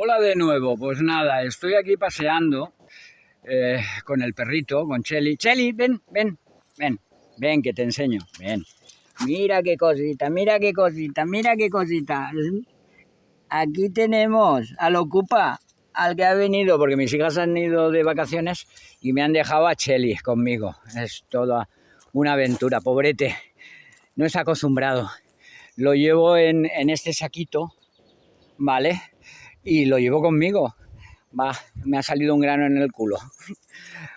Hola de nuevo, pues nada, estoy aquí paseando con el perrito, con Cheli. Cheli, ven, ven, ven, ven que te enseño, ven. Mira qué cosita, mira qué cosita, mira qué cosita. Aquí tenemos al Ocupa, al que ha venido, porque mis hijas han ido de vacaciones y me han dejado a Cheli conmigo. Es toda una aventura, pobrete, no está acostumbrado. Lo llevo en este saquito, ¿vale? Y lo llevo conmigo. Va, me ha salido un grano en el culo.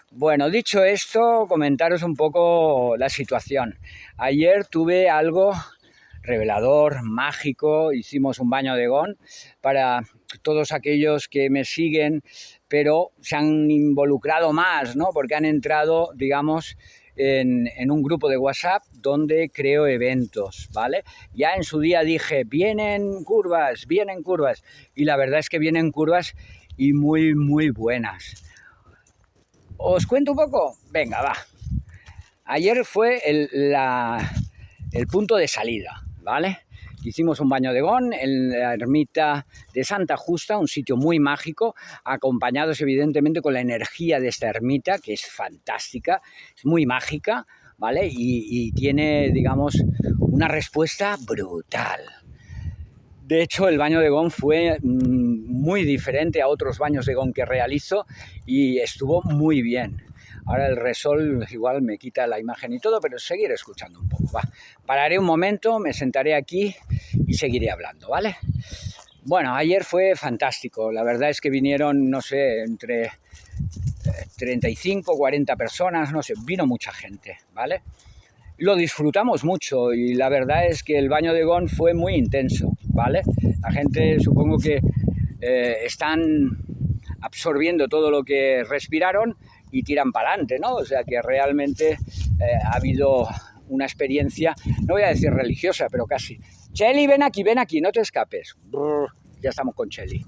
Bueno, dicho esto, comentaros un poco la situación. Ayer tuve algo revelador, mágico, hicimos un baño de gón para todos aquellos que me siguen, pero se han involucrado más, ¿no? Porque han entrado, digamos, en un grupo de WhatsApp donde creo eventos, ¿vale? Ya en su día dije, vienen curvas, y la verdad es que vienen curvas y muy, muy buenas. ¿Os cuento un poco? Venga, va. Ayer fue el punto de salida, ¿vale? Hicimos un baño de gón en la ermita de Santa Justa, un sitio muy mágico, acompañados evidentemente con la energía de esta ermita, que es fantástica, es muy mágica, ¿vale? Y tiene, digamos, una respuesta brutal. De hecho, el baño de gón fue muy diferente a otros baños de gón que realizo y estuvo muy bien. Ahora el resol igual me quita la imagen y todo, pero seguiré escuchando un poco. Va. Pararé un momento, me sentaré aquí y seguiré hablando, ¿vale? Bueno, ayer fue fantástico. La verdad es que vinieron, no sé, entre 35, 40 personas, no sé, vino mucha gente, ¿vale? Lo disfrutamos mucho y la verdad es que el baño de gón fue muy intenso, ¿vale? La gente supongo que están absorbiendo todo lo que respiraron y tiran para adelante, ¿no? O sea que realmente ha habido una experiencia, no voy a decir religiosa, pero casi. Cheli, ven aquí, no te escapes. Brr, ya estamos con Cheli.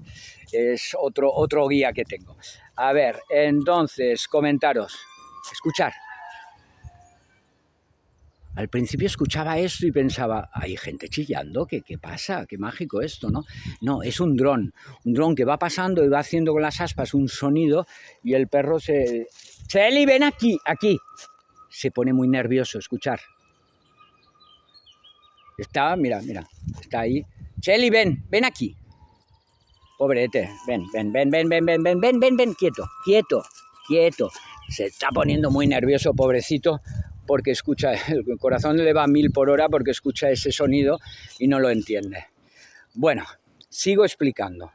Es otro guía que tengo. A ver, entonces, comentaros. Escuchar. Al principio escuchaba esto y pensaba, hay gente chillando, ¿qué pasa? Qué mágico esto, ¿no? No, es un dron que va pasando y va haciendo con las aspas un sonido y el perro se... ¡Cheli, ven aquí! Se pone muy nervioso, escuchar. Mira, está ahí. Cheli, ven aquí. Pobrete, ven, quieto. Se está poniendo muy nervioso, pobrecito, porque escucha, el corazón le va a 1000 por hora porque escucha ese sonido y no lo entiende. Bueno, sigo explicando.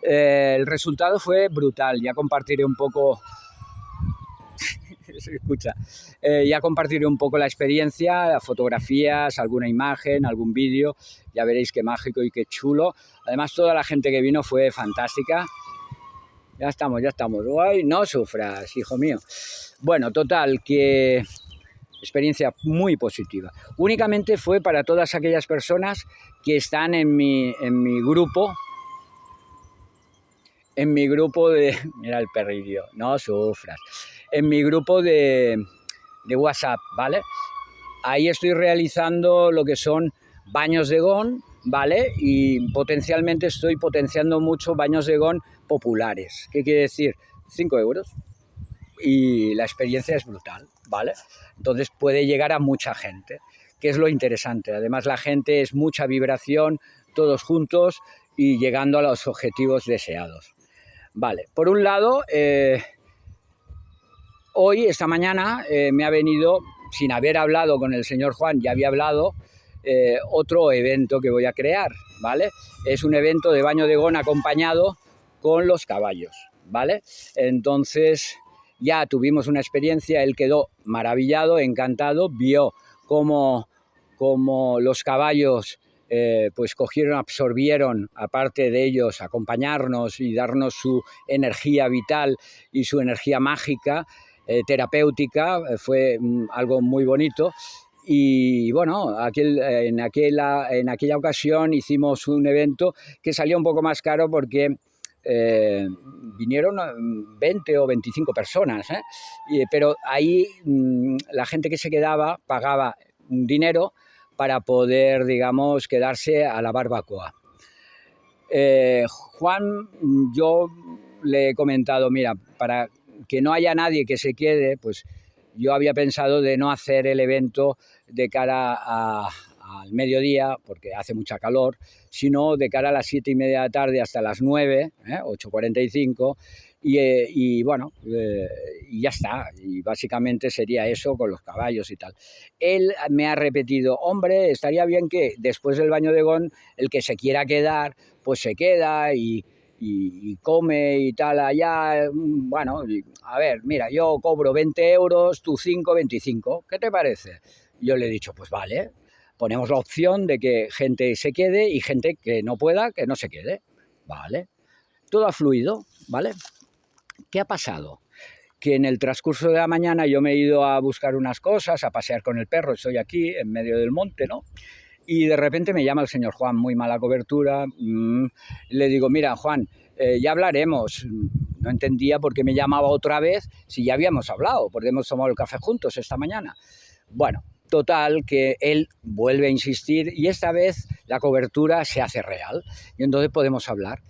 El resultado fue brutal, ya compartiré un poco... se escucha. Ya compartiré un poco la experiencia, fotografías, alguna imagen, algún vídeo. Ya veréis qué mágico y qué chulo. Además, toda la gente que vino fue fantástica. Ya estamos. Ay, no sufras, hijo mío. Bueno, total, que experiencia muy positiva. Únicamente fue para todas aquellas personas que están en mi grupo. En mi grupo de... Mira el perrillo, no sufras. En mi grupo de WhatsApp, ¿vale? Ahí estoy realizando lo que son baños de gón, ¿vale? Y potencialmente estoy potenciando mucho baños de gón populares. ¿Qué quiere decir? 5 euros. Y la experiencia es brutal, ¿vale? Entonces puede llegar a mucha gente, que es lo interesante. Además la gente es mucha vibración, todos juntos y llegando a los objetivos deseados. Vale, por un lado, hoy, esta mañana, me ha venido, sin haber hablado con el señor Juan, ya había hablado, otro evento que voy a crear, ¿vale? Es un evento de baño de gón acompañado con los caballos, ¿vale? Entonces ya tuvimos una experiencia, él quedó maravillado, encantado, vio cómo los caballos pues cogieron, absorbieron, aparte de ellos, acompañarnos y darnos su energía vital y su energía mágica, terapéutica, fue algo muy bonito. Y bueno, en aquella ocasión hicimos un evento que salió un poco más caro porque vinieron 20 o 25 personas, pero ahí la gente que se quedaba pagaba un dinero para poder, digamos, quedarse a la barbacoa. Juan, yo le he comentado, mira, para que no haya nadie que se quede, pues yo había pensado de no hacer el evento de cara al mediodía, porque hace mucha calor, sino de cara a las 7:30 de la tarde hasta las 9, 8:45, y bueno, y ya está. Y básicamente sería eso con los caballos y tal. Él me ha repetido, hombre, estaría bien que después del baño de Gón, el que se quiera quedar, pues se queda y come y tal allá. Bueno, a ver, mira, yo cobro 20 euros, tú 5, 25. ¿Qué te parece? Yo le he dicho, pues vale, ponemos la opción de que gente se quede y gente que no pueda, que no se quede. Vale. Todo ha fluido, ¿vale? ¿Qué ha pasado? Que en el transcurso de la mañana yo me he ido a buscar unas cosas, a pasear con el perro, estoy aquí en medio del monte, ¿no? Y de repente me llama el señor Juan, muy mala cobertura. Le digo, mira, Juan, ya hablaremos. No entendía por qué me llamaba otra vez si ya habíamos hablado, porque hemos tomado el café juntos esta mañana. Bueno, total, que él vuelve a insistir y esta vez la cobertura se hace real y entonces podemos hablar.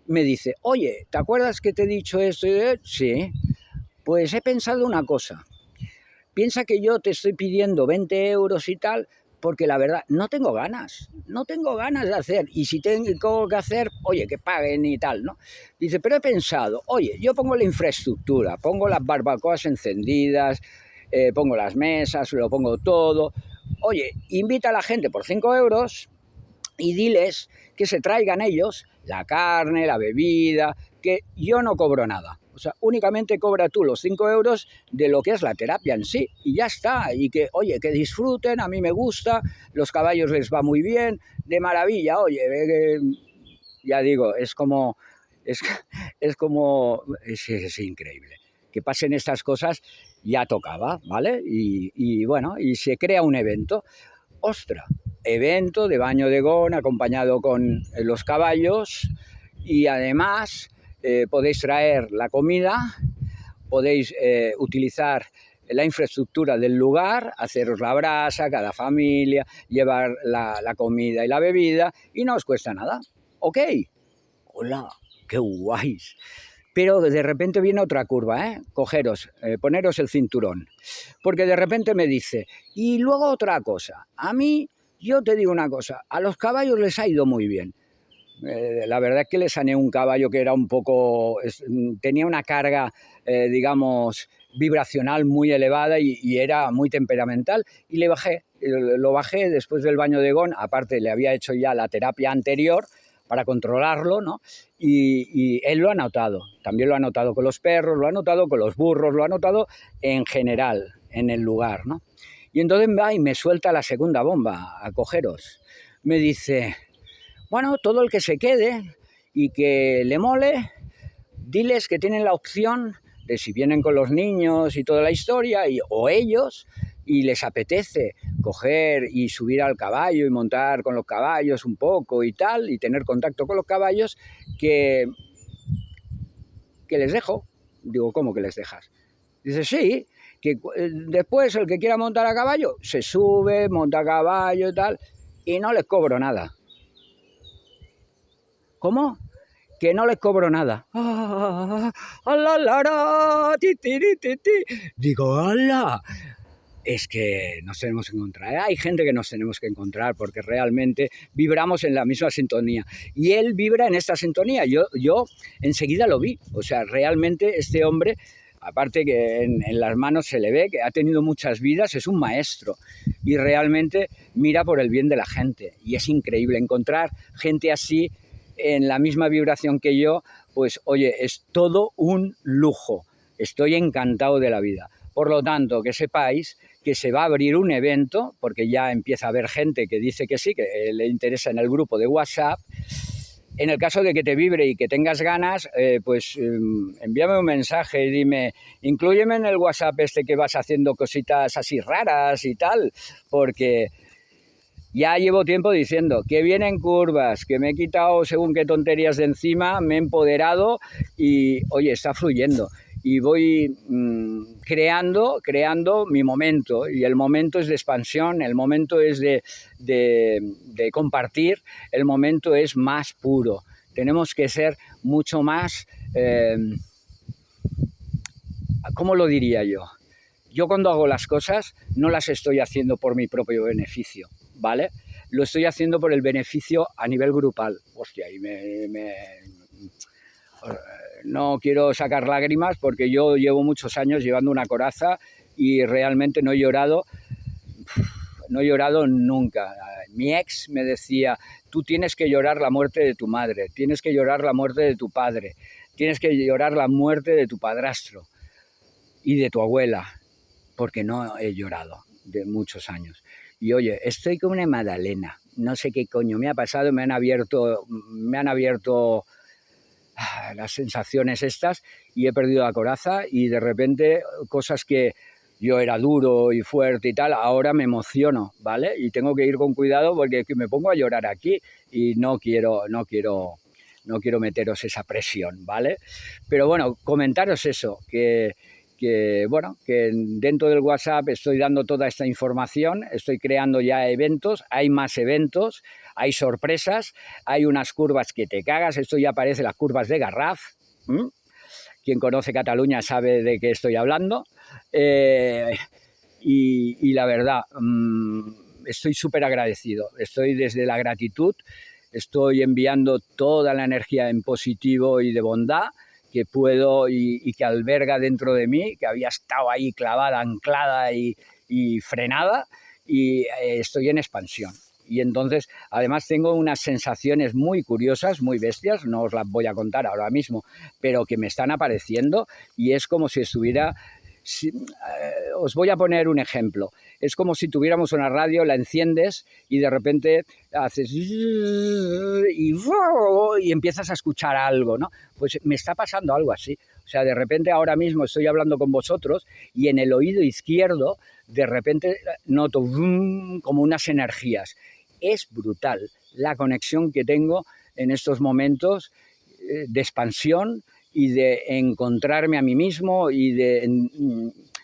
Me dice, oye, ¿te acuerdas que te he dicho esto? Sí, pues he pensado una cosa. Piensa que yo te estoy pidiendo 20 euros y tal, porque la verdad no tengo ganas de hacer, y si tengo que hacer, oye, que paguen y tal, ¿no? Dice, pero he pensado, oye, yo pongo la infraestructura, pongo las barbacoas encendidas, pongo las mesas, lo pongo todo, oye, invita a la gente por 5 euros y diles que se traigan ellos la carne, la bebida, que yo no cobro nada. O sea, únicamente cobra tú los 5 euros de lo que es la terapia en sí y ya está. Y que, oye, que disfruten, a mí me gusta, los caballos les va muy bien, de maravilla, oye, ya digo, es increíble. Que pasen estas cosas ya tocaba, ¿vale? Y bueno, y se crea un evento. ¡Ostras! Evento de baño de Gón acompañado con los caballos y además podéis traer la comida, podéis utilizar la infraestructura del lugar, haceros la brasa, cada familia, llevar la comida y la bebida y no os cuesta nada. ¿Ok? ¡Hola! ¡Qué guays! Pero de repente viene otra curva, cogeros, poneros el cinturón, porque de repente me dice, y luego otra cosa, a mí, yo te digo una cosa, a los caballos les ha ido muy bien. La verdad es que le sané un caballo que era un poco, tenía una carga, digamos, vibracional muy elevada y era muy temperamental, y lo bajé después del baño de Gón, aparte le había hecho ya la terapia anterior, para controlarlo, ¿no? Y él lo ha notado, también lo ha notado con los perros, lo ha notado con los burros, lo ha notado en general, en el lugar, ¿no? Y entonces va y me suelta la segunda bomba, a cogeros. Me dice, bueno, todo el que se quede y que le mole, diles que tienen la opción de si vienen con los niños y toda la historia, o ellos, y les apetece coger y subir al caballo y montar con los caballos un poco y tal, y tener contacto con los caballos, que les dejo. Digo, ¿cómo que les dejas? Dice, sí, que después el que quiera montar a caballo, se sube, monta a caballo y tal, y no les cobro nada. ¿Cómo? Que no les cobro nada. Digo, ¡hala! Es que nos tenemos que encontrar. Hay gente que nos tenemos que encontrar porque realmente vibramos en la misma sintonía. Y él vibra en esta sintonía. Yo enseguida lo vi. O sea, realmente este hombre, aparte que en las manos se le ve que ha tenido muchas vidas, es un maestro. Y realmente mira por el bien de la gente. Y es increíble encontrar gente así en la misma vibración que yo. Pues oye, es todo un lujo. Estoy encantado de la vida. Por lo tanto, que sepáis que se va a abrir un evento, porque ya empieza a haber gente que dice que sí, que le interesa en el grupo de WhatsApp. En el caso de que te vibre y que tengas ganas, pues envíame un mensaje y dime, inclúyeme en el WhatsApp este que vas haciendo cositas así raras y tal, porque ya llevo tiempo diciendo que vienen curvas, que me he quitado según qué tonterías de encima, me he empoderado y, oye, está fluyendo. Y voy creando mi momento, y el momento es de expansión, el momento es de compartir, el momento es más puro. tenemos que ser mucho más, ¿cómo lo diría yo? Yo cuando hago las cosas no las estoy haciendo por mi propio beneficio, ¿vale? Lo estoy haciendo por el beneficio a nivel grupal. Hostia, y no quiero sacar lágrimas porque yo llevo muchos años llevando una coraza y realmente no he llorado nunca. Mi ex me decía, tú tienes que llorar la muerte de tu madre, tienes que llorar la muerte de tu padre, tienes que llorar la muerte de tu padrastro y de tu abuela, porque no he llorado de muchos años. Y oye, estoy como una magdalena, no sé qué coño me ha pasado, me han abierto las sensaciones estas y he perdido la coraza y de repente cosas que yo era duro y fuerte y tal, ahora me emociono, ¿vale? Y tengo que ir con cuidado porque me pongo a llorar aquí y no quiero meteros esa presión, ¿vale? Pero bueno, comentaros eso, que dentro del WhatsApp estoy dando toda esta información, estoy creando ya eventos, hay más eventos, hay sorpresas, hay unas curvas que te cagas, esto ya parece las curvas de Garraf. Quien conoce Cataluña sabe de qué estoy hablando. Y la verdad, estoy súper agradecido, estoy desde la gratitud, estoy enviando toda la energía en positivo y de bondad que puedo y que alberga dentro de mí, que había estado ahí clavada, anclada y frenada, y estoy en expansión. Y entonces, además, tengo unas sensaciones muy curiosas, muy bestias, no os las voy a contar ahora mismo, pero que me están apareciendo y es como si estuviera... os voy a poner un ejemplo. Es como si tuviéramos una radio, la enciendes y de repente haces y empiezas a escuchar algo, ¿no? Pues me está pasando algo así. O sea, de repente ahora mismo estoy hablando con vosotros y en el oído izquierdo de repente noto como unas energías. Es brutal la conexión que tengo en estos momentos de expansión y de encontrarme a mí mismo y de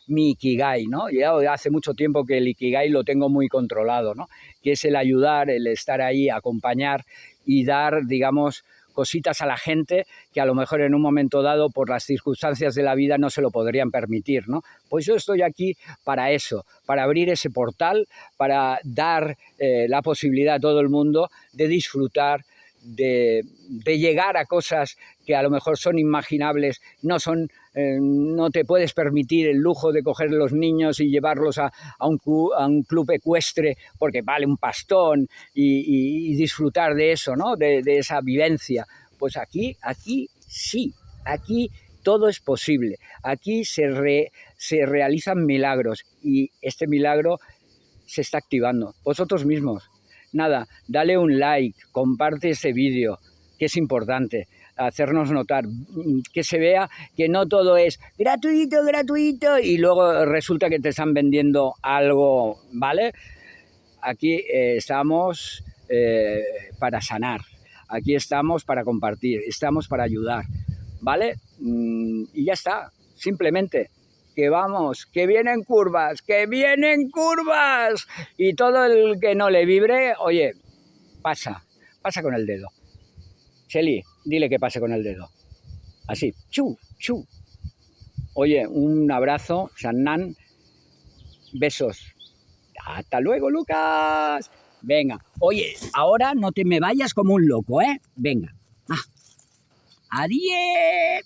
mi Ikigai, ¿no? Ya hace mucho tiempo que el Ikigai lo tengo muy controlado, ¿no? Que es el ayudar, el estar ahí, acompañar y dar, digamos, cositas a la gente que a lo mejor en un momento dado por las circunstancias de la vida no se lo podrían permitir, ¿no? Pues yo estoy aquí para eso, para abrir ese portal, para dar la posibilidad a todo el mundo de disfrutar, de llegar a cosas que a lo mejor son inimaginables, no te puedes permitir el lujo de coger los niños y llevarlos a un club ecuestre porque vale un pastón y disfrutar de eso, ¿no? de esa vivencia. Pues aquí sí, aquí todo es posible, aquí se realizan milagros y este milagro se está activando. Vosotros mismos, nada, dale un like, comparte ese vídeo, que es importante, hacernos notar, que se vea que no todo es gratuito, gratuito, y luego resulta que te están vendiendo algo, ¿vale? Aquí estamos para sanar, aquí estamos para compartir, estamos para ayudar, ¿vale? Y ya está, simplemente. Que vamos, que vienen curvas, y todo el que no le vibre, oye, pasa con el dedo. Cheli, dile que pase con el dedo. Así, chu, chu. Oye, un abrazo, Shannan, besos. Hasta luego, Lucas. Venga, oye, ahora no te me vayas como un loco, ¿eh? Venga, adiós.